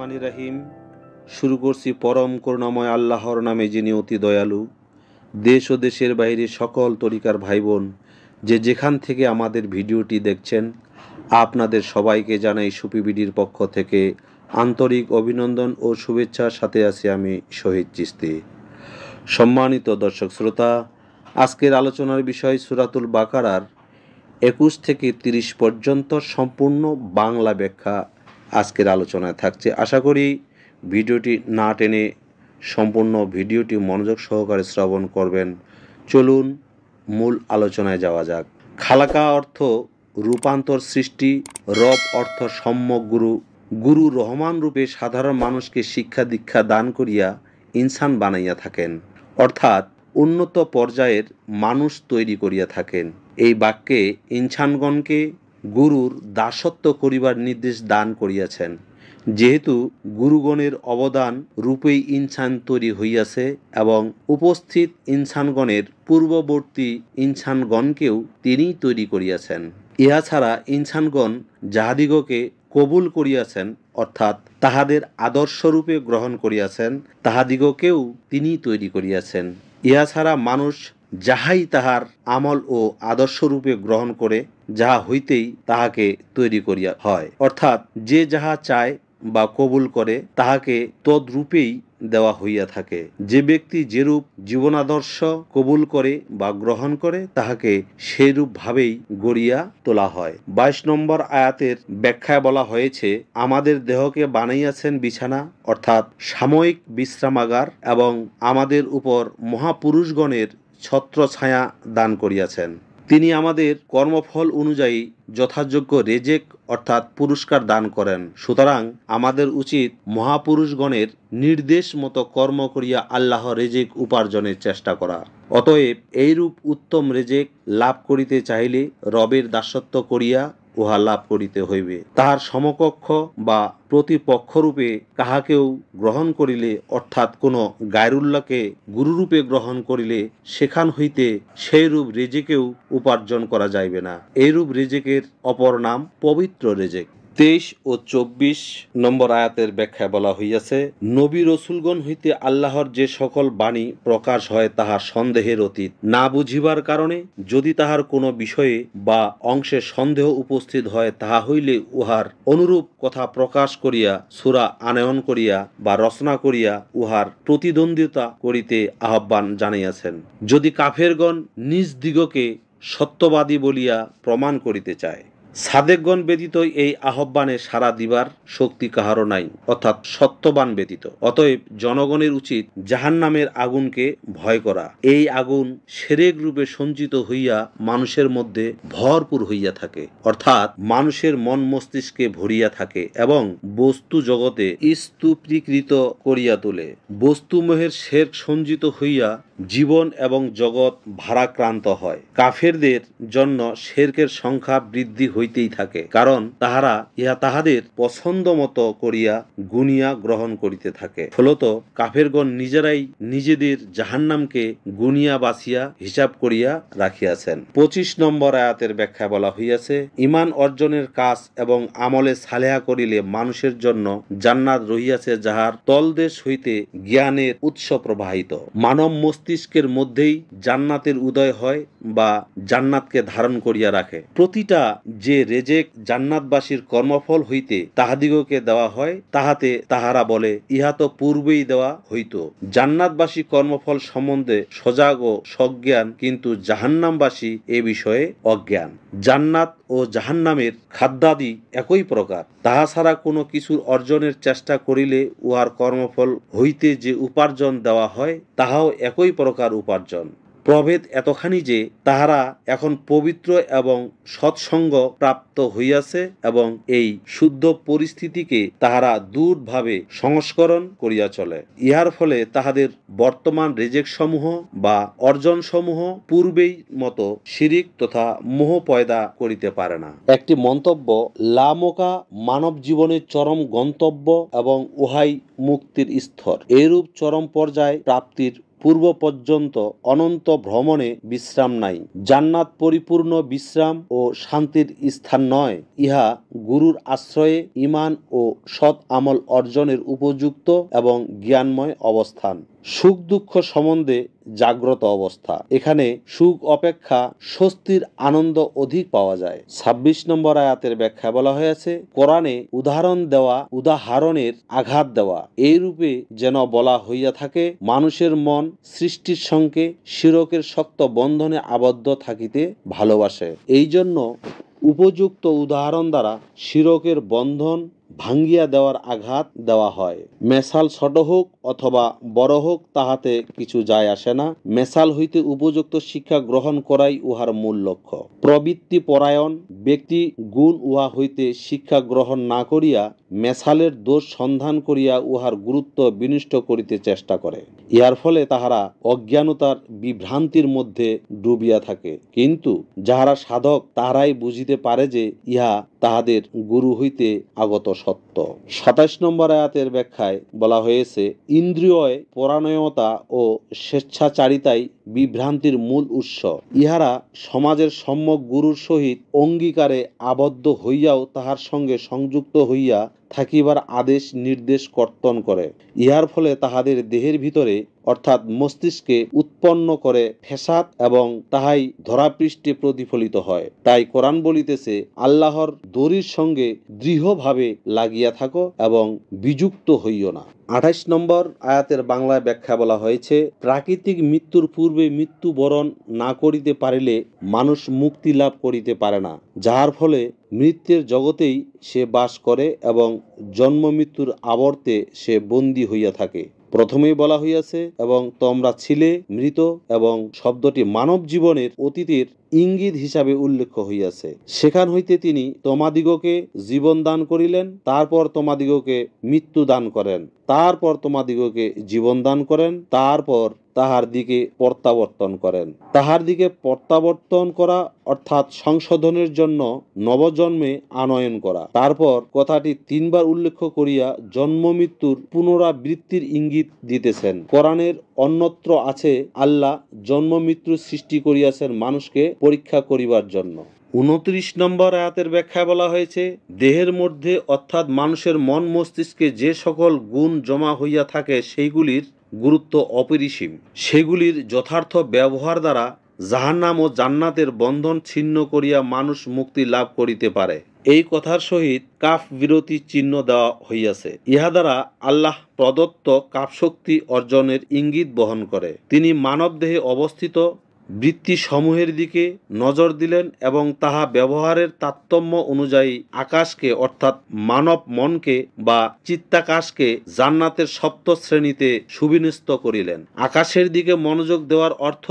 রহমানির রহিম। শুরু করছি পরম করুণাময় আল্লাহর নামে, যিনি অতি দয়ালু। দেশ ও দেশের বাইরে সকল তরিকার ভাই বোন যে যেখান থেকে আমাদের ভিডিওটি দেখছেন, আপনাদের সবাইকে জানাই সুপিবিডির পক্ষ থেকে আন্তরিক অভিনন্দন ও শুভেচ্ছার সাথে আছি আমি শহীদ চিস্তি। সম্মানিত দর্শক শ্রোতা, আজকের আলোচনার বিষয় সূরাতুল বাকারার 21 থেকে 30 পর্যন্ত সম্পূর্ণ বাংলা ব্যাখ্যা আজকের আলোচনায় থাকছে। আশা করি ভিডিওটি না টেনে সম্পূর্ণ ভিডিওটি মনোযোগ সহকারে শ্রবণ করবেন। চলুন মূল আলোচনায় যাওয়া যাক। খালাকা অর্থ রূপান্তর সৃষ্টি, রব অর্থ সম্যক গুরু। গুরু রহমান রূপে সাধারণ মানুষকে শিক্ষা দীক্ষা দান করিয়া ইনসান বানাইয়া থাকেন, অর্থাৎ উন্নত পর্যায়ের মানুষ তৈরি করিয়া থাকেন। এই বাক্যে ইনসানগণকে গুরুর দাসত্ব করিবার নির্দেশ দান করিয়াছেন। যেহেতু গুরুগণের অবদান রূপেই ইনসান তৈরি হইয়াছে এবং উপস্থিত ইনসানগণের পূর্ববর্তী ইনসানগণকেও তিনিই তৈরি করিয়াছেন। ইহা ছাড়া ইনসানগণ যাহাদিগকে কবুল করিয়াছেন, অর্থাৎ তাহাদের আদর্শরূপে গ্রহণ করিয়াছেন, তাহাদিগকেও তিনিই তৈরি করিয়াছেন। ইহা ছাড়া মানুষ যাহাই তাহার আমল ও আদর্শরূপে গ্রহণ করে, যাহা হইতেই তাহাকে তৈরি করিয়া হয়, অর্থাৎ যে যাহা চায় বা কবুল করে তাহাকে তদ্রূপেই দেওয়া হইয়া থাকে। যে ব্যক্তি যেরূপ জীবনাদর্শ কবুল করে বা গ্রহণ করে তাহাকে সেইরূপভাবেই গড়িয়া তোলা হয়। 22 নম্বর আয়াতের ব্যাখ্যায় বলা হয়েছে, আমাদের দেহকে বানাইয়াছেন বিছানা, অর্থাৎ সাময়িক বিশ্রামাগার, এবং আমাদের উপর মহাপুরুষগণের ছত্রছায়া দান করিয়াছেন। তিনি আমাদের কর্মফল অনুযায়ী যথাযোগ্য রেজেক অর্থাৎ পুরস্কার দান করেন। সুতরাং আমাদের উচিত মহাপুরুষগণের নির্দেশ মতো কর্ম করিয়া আল্লাহ রেজেক উপার্জনের চেষ্টা করা। অতএব এইরূপ উত্তম রেজেক লাভ করিতে চাইলে রবের দাসত্ব করিয়া উহা লাভ করিতে হইবে। তাহার সমকক্ষ বা প্রতিপক্ষরূপে কাহাকেও গ্রহণ করিলে, অর্থাৎ কোনো গায়রুল্লাহকে গুরুরূপে গ্রহণ করিলে সেখান হইতে সেইরূপ রেজেকেও উপার্জন করা যাইবে না। এইরূপ রেজেকের অপর নাম পবিত্র রেজেক। 23 ও 24 নম্বর আয়াতের ব্যাখ্যায় বলা হইয়াছে, নবী রসুলগণ হইতে আল্লাহর যে সকল বাণী প্রকাশ হয় তাহা সন্দেহের অতীত। না বুঝিবার কারণে যদি তাহার কোনো বিষয়ে বা অংশে সন্দেহ উপস্থিত হয়, তাহা হইলে উহার অনুরূপ কথা প্রকাশ করিয়া সূরা আনয়ন করিয়া বা রচনা করিয়া উহার প্রতিদ্বন্দ্বিতা করিতে আহ্বান জানাইয়াছেন। যদি কাফেরগণ নিজ দিগকে সত্যবাদী বলিয়া প্রমাণ করিতে চায়, সাদেকগণ ব্যতীত এই আহ্বানে সাড়া দিবার শক্তি কাহারও নাই, অর্থাৎ সত্যবান ব্যতীত। অতএব জনগণের উচিত জাহান্নামের আগুনকে ভয় করা। এই আগুন সেরেক রূপে সঞ্চিত হইয়া মানুষের মধ্যে ভরপুর হইয়া থাকে, অর্থাৎ মানুষের মন মস্তিষ্কে ভরিয়া থাকে এবং বস্তু জগতে স্তূপীকৃত করিয়া তোলে। বস্তুমোহের শের সঞ্চিত হইয়া জীবন এবং জগৎ ভারাক্রান্ত হয়। কাফেরদের জন্য শেরকের সংখ্যা বৃদ্ধি হইতেই থাকে, কারণ তাহারা ইহা তাহাদের পছন্দ মতো করিয়া গুনিয়া গ্রহণ করিতে থাকে। ফলত কাফেরগণ নিজেরাই নিজেদের জাহান্নামকে গুনিয়া বাছিয়া হিসাব করিয়া রাখিয়াছেন। 25 নম্বর আয়াতের ব্যাখ্যা বলা হইয়াছে, ঈমান অর্জনের কাজ এবং আমলে সালেহা করিলে মানুষের জন্য জান্নাত রহিয়াছে, যাহার তলদেশ হইতে জ্ঞানের উৎস প্রবাহিত। মানব মস্তিষ্কের মধ্যেই জান্নাতের উদয় হয় বা জান্নাতকে ধারণ করিয়া রাখে। প্রতিটা যে রেজেক জান্নাতবাসীর কর্মফল হইতে তাহাদিগকে দেওয়া হয়, তাহাতে তাহারা বলে, ইহা তো পূর্বেই দেওয়া হইত। জান্নাতবাসী কর্মফল সম্বন্ধে সজাগ ও সজ্ঞান, কিন্তু জাহান্নামবাসী এ বিষয়ে অজ্ঞান। জান্নাত ও জাহান্নামের খাদ্যাদি একই প্রকার। তাহা ছাড়া কোনো কিছুর অর্জনের চেষ্টা করিলে উহার কর্মফল হইতে যে উপার্জন দেওয়া হয়, তাহাও একই প্রকার উপার্জন। প্রভেদ এতখানি যে তাহারা এখন পবিত্র এবং সৎসঙ্গ প্রাপ্ত হইয়াছে এবং এই শুদ্ধ পরিস্থিতিকে তাহারা দূরভাবে সংস্করণ করিয়া চলে। ইহার ফলে তাহাদের বর্তমান রেজেক সমূহ বা অর্জন সমূহ পূর্বেই মতো শিরিক তথা মোহ পয়দা করিতে পারে না। একটি মন্তব্য, লামোকা মানব জীবনের চরম গন্তব্য এবং উহাই মুক্তির স্তর। এরূপ চরম পর্যায় প্রাপ্তির পূর্ব পর্যন্ত অনন্ত ভ্রমণে বিশ্রাম নাই। জান্নাত পরিপূর্ণ বিশ্রাম ও শান্তির স্থান নয়, ইহা গুরুর আশ্রয়ে ঈমান ও সৎ আমল অর্জনের উপযুক্ত এবং জ্ঞানময় অবস্থান। সুখ দুঃখ সম্বন্ধে জাগ্রত অবস্থা। এখানে সুখ অপেক্ষা স্বস্তির আনন্দ অধিক পাওয়া যায়। ২৬ নম্বর আয়াতের ব্যাখ্যা বলা হয়েছে, কোরআনে উদাহরণের আঘাত দেওয়া এই রূপে যেন বলা হইয়া থাকে, মানুষের মন সৃষ্টির সঙ্গে শিরকের শক্ত বন্ধনে আবদ্ধ থাকিতে ভালোবাসে। এই জন্য উপযুক্ত উদাহরণ দ্বারা শিরকের বন্ধন ভাঙ্গিয়া দেওয়ার আঘাত দেওয়া হয়। মেসাল ছোট হোক অথবা বড় হোক তাহাতে কিছু যায় আসে না। মেসাল হইতে উপযুক্ত শিক্ষা গ্রহণ করাই উহার মূল লক্ষ্য। প্রবৃত্তি পরায়ণ ব্যক্তি গুণ উহা হইতে শিক্ষা গ্রহণ না করিয়া মেসালের দোষ সন্ধান করিয়া উহার গুরুত্ব বিনষ্ট করিতে চেষ্টা করে। ইহার ফলে তাহারা অজ্ঞানতার বিভ্রান্তির মধ্যে ডুবিয়া থাকে। কিন্তু যাহারা সাধক তাহারাই বুঝিতে পারে যে ইহা তাহাদের গুরু হইতে আগত সত্য। ২৭ নম্বর আয়াতের ব্যাখ্যায় বলা হয়েছে, ইন্দ্রিয় পরায়ণতা ও স্বেচ্ছাচারিতাই বিভ্রান্তির মূল উৎস। ইহারা সমাজের সম্যক গুরুর সহিত অঙ্গীকারে আবদ্ধ হইয়াও তাহার সঙ্গে সংযুক্ত হইয়া থাকিবার আদেশ নির্দেশ কর্তন করে। ইহার ফলে তাহাদের দেহের ভিতরে অর্থাৎ মস্তিষ্কে উৎপন্ন করে ফ্যাসাদ এবং তাহাই ধরাপৃষ্ঠে প্রতিফলিত হয়। তাই কোরআন বলিতেছে, আল্লাহর দড়ির সঙ্গে দৃঢ়ভাবে লাগিয়া থাকো এবং বিযুক্ত হইও না। ২৮ নম্বর আয়াতের বাংলায় ব্যাখ্যা বলা হয়েছে, প্রাকৃতিক মৃত্যুর পূর্বে মৃত্যুবরণ না করিতে পারিলে মানুষ মুক্তি লাভ করিতে পারে না, যাহার ফলে মৃত্যুর জগতেই সে বাস করে এবং জন্ম মৃত্যুর আবর্তে সে বন্দী হইয়া থাকে। প্রথমেই বলা হইয়াছে, এবং তোমরা ছিলে মৃত, এবং শব্দটি মানব জীবনের অতীতের ইঙ্গিত হিসাবে উল্লেখ হইয়াছে। সেখান হইতে তিনি তোমাদিগকে জীবন দান করিলেন, তারপর তোমাদিগকে মৃত্যু দান করেন, তারপর তোমাদিগকে জীবন দান করেন, তারপর তাহার দিকে প্রত্যাবর্তন করেন। তাহার দিকে প্রত্যাবর্তন করা অর্থাৎ সংশোধনের জন্য নবজন্মে আনয়ন করা। তারপর কথাটি ৩ বার উল্লেখ করিয়া জন্ম মৃত্যুর পুনরাবৃত্তির ইঙ্গিত দিতেছেন। কোরআনের অন্যত্র আছে, আল্লাহ জন্ম মৃত্যু সৃষ্টি করিয়াছেন মানুষকে পরীক্ষা করিবার জন্য। ২৯ নম্বর আয়াতের ব্যাখ্যায় বলা হয়েছে, দেহের মধ্যে অর্থাৎ মানুষের মন মস্তিষ্কে যে সকল গুণ জমা হইয়া থাকে সেইগুলির গুরুত্ব অপরিসীম। সেগুলির যথার্থ ব্যবহার দ্বারা জাহান্নাম ও জান্নাতের বন্ধন ছিন্ন করিয়া মানুষ মুক্তি লাভ করিতে পারে। এই কথার সহিত কাফ বিরতি চিহ্ন দেওয়া হইয়াছে। ইহা দ্বারা আল্লাহ প্রদত্ত কাফশক্তি অর্জনের ইঙ্গিত বহন করে। তিনি মানব দেহে অবস্থিত বৃত্তি সমূহের দিকে নজর দিলেন এবং তাহা ব্যবহারের তারতম্য অনুযায়ী আকাশকে অর্থাৎ মানব মনকে বা চিত্তাকাশকে জান্নাতের সপ্ত শ্রেণীতে সুবিন্যস্ত করিলেন। আকাশের দিকে মনোযোগ দেওয়ার অর্থ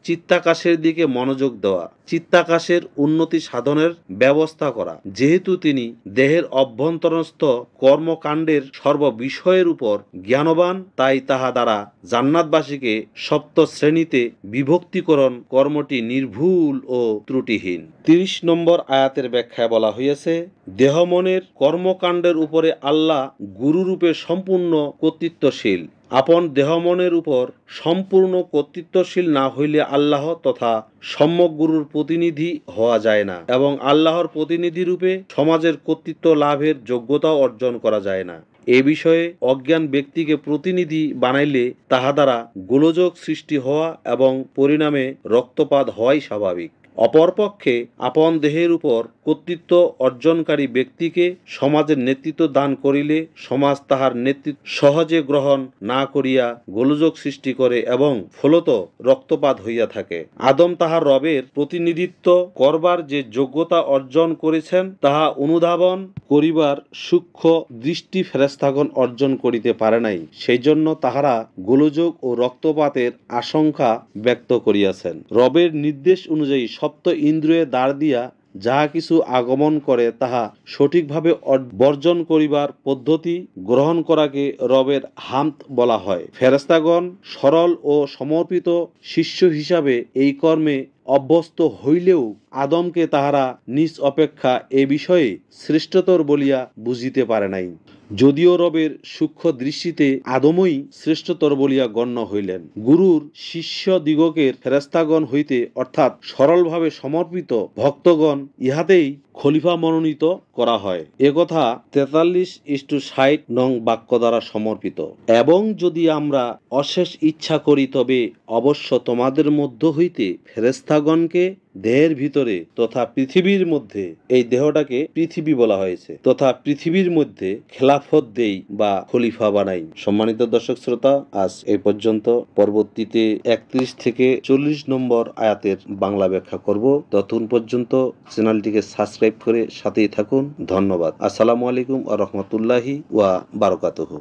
চিত্তাকাশের দিকে মনোযোগ দেওয়া, চিত্তাকাশের উন্নতি সাধনের ব্যবস্থা করা। যেহেতু তিনি দেহের অভ্যন্তরস্থ কর্মকাণ্ডের সর্ববিষয়ের উপর জ্ঞানবান, তাই তাহা দ্বারা জান্নাতবাসীকে সপ্ত শ্রেণীতে বিভক্তিকরণ কর্মটি নির্ভুল ও ত্রুটিহীন। ৩০ নম্বর আয়াতের ব্যাখ্যায় বলা হইয়াছে, দেহ মনের কর্মকাণ্ডের উপরে আল্লাহ গুরুরূপে সম্পূর্ণ কর্তৃত্বশীল। আপন দেহ মনের উপর সম্পূর্ণ কর্তৃত্বশীল না হইলে আল্লাহ তথা সম্যক গুরুর প্রতিনিধি হওয়া যায় না, এবং আল্লাহর প্রতিনিধি রূপে সমাজের কর্তৃত্ব লাভের যোগ্যতাও অর্জন করা যায় না। এ বিষয়ে অজ্ঞান ব্যক্তিকে প্রতিনিধি বানাইলে তাহা দ্বারা গোলযোগ সৃষ্টি হওয়া এবং পরিণামে রক্তপাত হওয়াই স্বাভাবিক। অপরপক্ষে আপন দেহের উপর কর্তৃত্ব অর্জনকারী ব্যক্তিকে সমাজের নেতৃত্ব দান করিলে সমাজ তাহার নেতৃত্ব সহজে গ্রহণ না করিয়া গোলযোগ সৃষ্টি করে এবং ফলত রক্তপাত হইয়া থাকে। আদম তাহার রবের প্রতিনিধিত্ব করবার যে যোগ্যতা অর্জন করেছেন তাহা অনুধাবন করিবার সূক্ষ্ম দৃষ্টি ফেরেশতাগণ অর্জন করিতে পারে নাই। সেই জন্য তাহারা গোলযোগ ও রক্তপাতের আশঙ্কা ব্যক্ত করিয়াছেন। রবের নির্দেশ অনুযায়ী সপ্ত ইন্দ্রিয়ে দ্বার দিয়া যাহা কিছু আগমন করে তাহা সঠিকভাবে বর্জন করিবার পদ্ধতি গ্রহণ করাকে রবের হামদ বলা হয়। ফেরেশতাগণ সরল ও সমর্পিত শিষ্য হিসাবে এই কর্মে অভ্যস্ত হইলেও আদমকে তাহারা নিজ অপেক্ষা এ বিষয়ে শ্রেষ্ঠতর বলিয়া বুঝিতে পারে নাই, যদিও রবের সূক্ষ্ম দৃষ্টিতে আদমই শ্রেষ্ঠতর বলিয়া গণ্য হইলেন। গুরুর শিষ্য দিগকের ফেরেস্তাগণ হইতে অর্থাৎ সরলভাবে সমর্পিত ভক্তগণ ইহাতেই খলিফা মনোনীত করা হয়। একথা 43:60 নং বাক্য দ্বারা সমর্পিত। এবং যদি আমরা অশেষ ইচ্ছা করি তবে অবশ্য তোমাদের মধ্য হইতে ফেরেস্তাগণকে দেহের ভিতরে তথা পৃথিবীর মধ্যে, এই দেহটাকে পৃথিবী বলা হয়েছে, তথা পৃথিবীর মধ্যে খেলাফত দেই বা খলিফা বানাই। সম্মানিত দর্শক শ্রোতা, আজ এই পর্যন্ত। পরবর্তীতে 31 থেকে 40 নম্বর আয়াতের বাংলা ব্যাখ্যা করব। ততক্ষণ পর্যন্ত চ্যানেলটিকে সাবস্ক্রাইব করে সাথেই থাকুন। ধন্যবাদ। আসসালামু আলাইকুম ওয়া রাহমাতুল্লাহি ওয়া বারাকাতুহু।